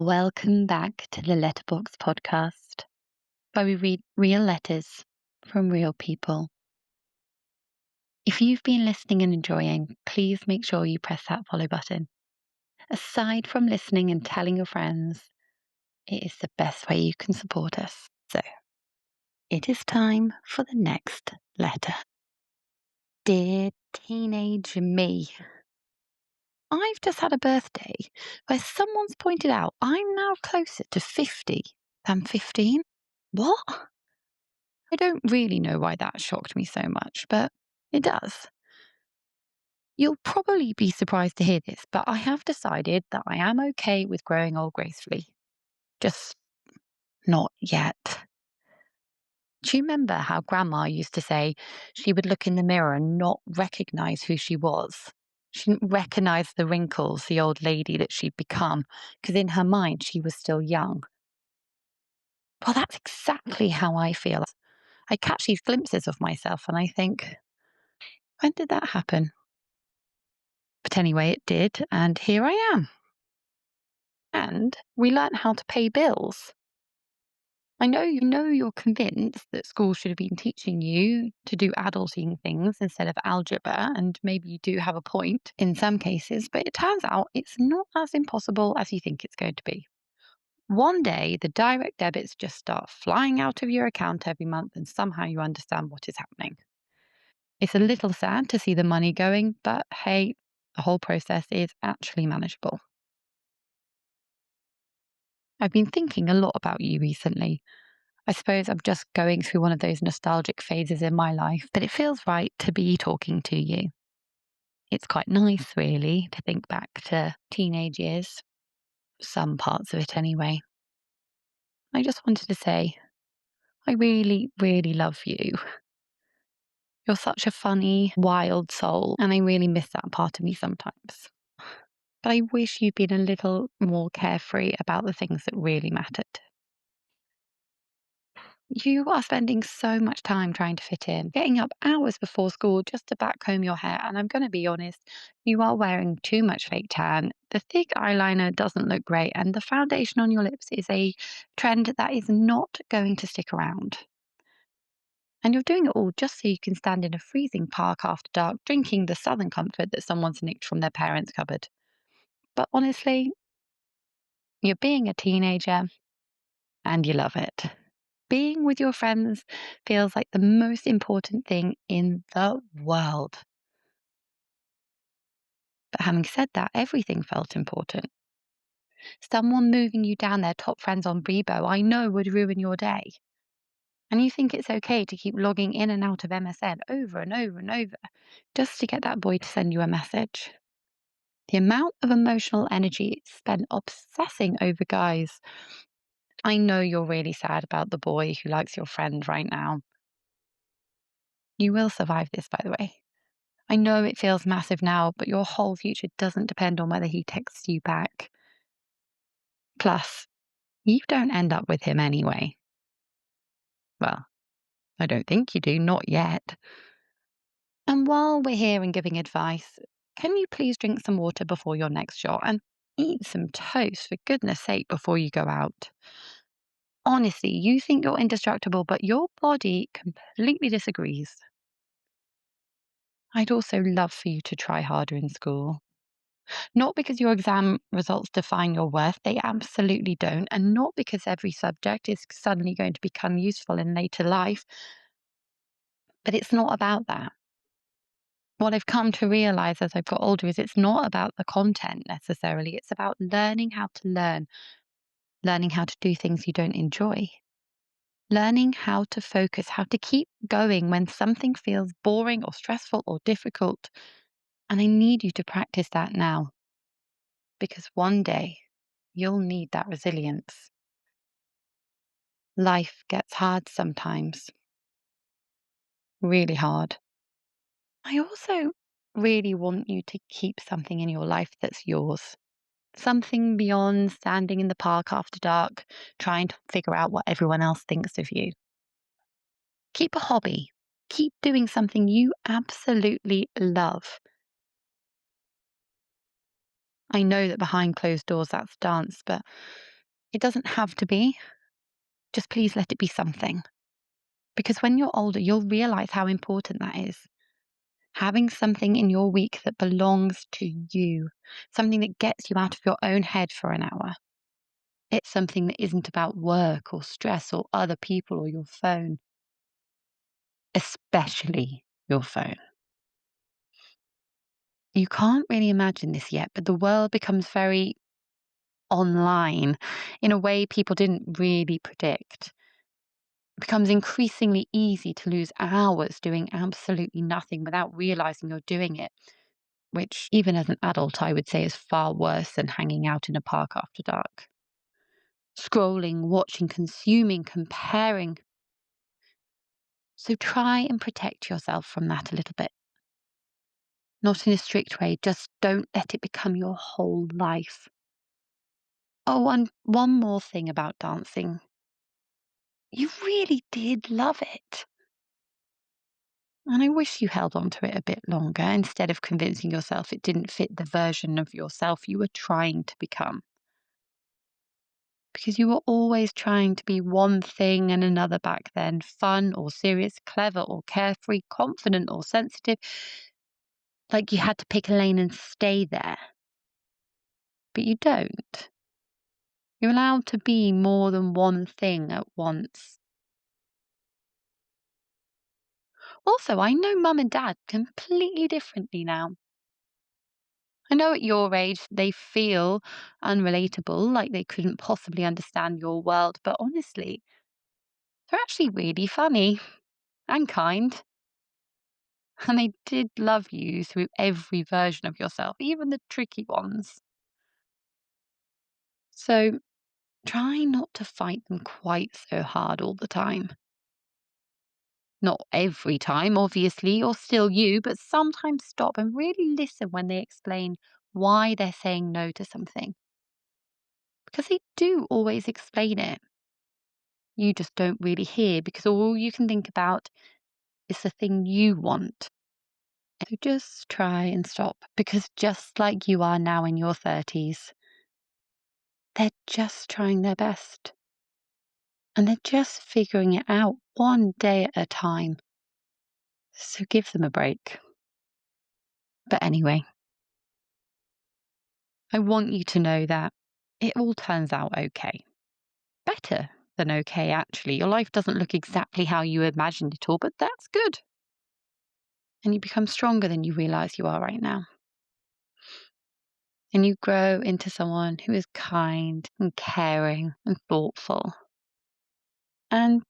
Welcome back to the Letterbox podcast, where we read real letters from real people. If you've been listening and enjoying, please make sure you press that follow button. Aside from listening and telling your friends, it is the best way you can support us. So, it is time for the next letter. Dear teenage me, I've just had a birthday where someone's pointed out I'm now closer to 50 than 15. What? I don't really know why that shocked me so much, but it does. You'll probably be surprised to hear this, but I have decided that I am okay with growing old gracefully. Just not yet. Do you remember how Grandma used to say she would look in the mirror and not recognize who she was? She didn't recognize the wrinkles, the old lady that she'd become, because in her mind she was still young. Well, that's exactly how I feel. I catch these glimpses of myself and I think, when did that happen? But anyway, it did, and here I am. And we learnt how to pay bills. I know you're convinced that school should have been teaching you to do adulting things instead of algebra, and maybe you do have a point in some cases, but it turns out it's not as impossible as you think it's going to be. One day, the direct debits just start flying out of your account every month, and somehow you understand what is happening. It's a little sad to see the money going, but hey, the whole process is actually manageable. I've been thinking a lot about you recently. I suppose I'm just going through one of those nostalgic phases in my life, but it feels right to be talking to you. It's quite nice, really, to think back to teenage years, some parts of it anyway. I just wanted to say, I really, really love you. You're such a funny, wild soul, and I really miss that part of me sometimes. But I wish you'd been a little more carefree about the things that really mattered. You are spending so much time trying to fit in, getting up hours before school just to back comb your hair. And I'm going to be honest, you are wearing too much fake tan. The thick eyeliner doesn't look great, and the foundation on your lips is a trend that is not going to stick around. And you're doing it all just so you can stand in a freezing park after dark, drinking the southern comfort that someone's nicked from their parents' cupboard. But honestly, you're being a teenager and you love it. Being with your friends feels like the most important thing in the world. But having said that, everything felt important. Someone moving you down their top friends on Bebo, I know would ruin your day. And you think it's okay to keep logging in and out of MSN over and over and over just to get that boy to send you a message. The amount of emotional energy spent obsessing over guys. I know you're really sad about the boy who likes your friend right now. You will survive this, by the way. I know it feels massive now, but your whole future doesn't depend on whether he texts you back. Plus, you don't end up with him anyway. Well, I don't think you do, not yet. And while we're here and giving advice, can you please drink some water before your next shot and eat some toast, for goodness sake, before you go out? Honestly, you think you're indestructible, but your body completely disagrees. I'd also love for you to try harder in school. Not because your exam results define your worth, they absolutely don't. And not because every subject is suddenly going to become useful in later life, but it's not about that. What I've come to realize as I've got older is it's not about the content necessarily, it's about learning how to learn, learning how to do things you don't enjoy, learning how to focus, how to keep going when something feels boring or stressful or difficult. And I need you to practice that now because one day you'll need that resilience. Life gets hard sometimes, really hard. I also really want you to keep something in your life that's yours. Something beyond standing in the park after dark, trying to figure out what everyone else thinks of you. Keep a hobby. Keep doing something you absolutely love. I know that behind closed doors that's dance, but It doesn't have to be. Just please let it be something. Because when you're older, you'll realize how important that is. Having something in your week that belongs to you, something that gets you out of your own head for an hour. It's something that isn't about work or stress or other people or your phone, especially your phone. You can't really imagine this yet, but the world becomes very online in a way people didn't really predict. It becomes increasingly easy to lose hours doing absolutely nothing without realizing you're doing it, which, even as an adult, I would say is far worse than hanging out in a park after dark. Scrolling, watching, consuming, comparing. So try and protect yourself from that a little bit. Not in a strict way, just don't let it become your whole life. Oh, and one more thing about dancing. You really did love it. And I wish you held on to it a bit longer instead of convincing yourself it didn't fit the version of yourself you were trying to become. Because you were always trying to be one thing and another back then: fun or serious, clever or carefree, confident or sensitive. Like you had to pick a lane and stay there. But you don't. You're allowed to be more than one thing at once. Also, I know mum and dad completely differently now. I know at your age they feel unrelatable, like they couldn't possibly understand your world, but honestly, they're actually really funny and kind. And they did love you through every version of yourself, even the tricky ones. So try not to fight them quite so hard all the time. Not every time, obviously, you're still you, but sometimes stop and really listen when they explain why they're saying no to something. Because they do always explain it. You just don't really hear because all you can think about is the thing you want. So just try and stop, because just like you are now in your 30s, they're just trying their best. And they're just figuring it out one day at a time. So give them a break. But anyway, I want you to know that it all turns out okay. Better than okay, actually. Your life doesn't look exactly how you imagined it all, but that's good. And you become stronger than you realize you are right now. And you grow into someone who is kind and caring and thoughtful and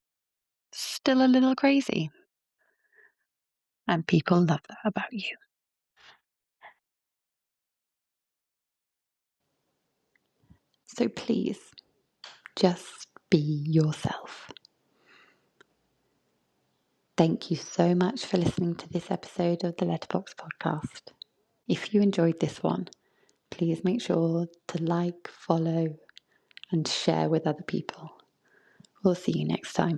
still a little crazy. And people love that about you. So please, just be yourself. Thank you so much for listening to this episode of the Letterbox podcast. If you enjoyed this one, please make sure to like, follow, and share with other people. We'll see you next time.